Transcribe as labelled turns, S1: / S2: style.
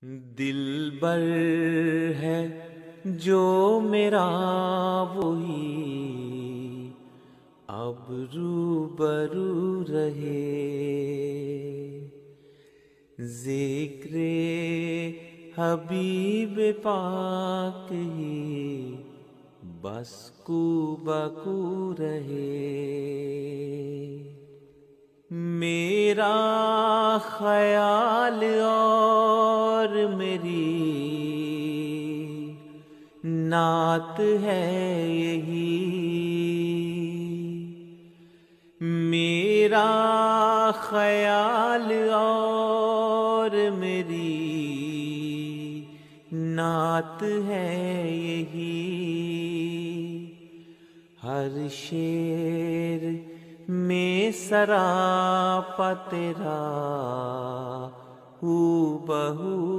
S1: دلبر ہے جو میرا وہی اب روبرو رہے، ذکر حبیب پاک ہی بس کو بکو رہے۔ میرا خیال اور میری نعت ہے یہی، میرا خیال اور میری نعت ہے یہی، ہر شعر میں سراپا تیرا ہو بہو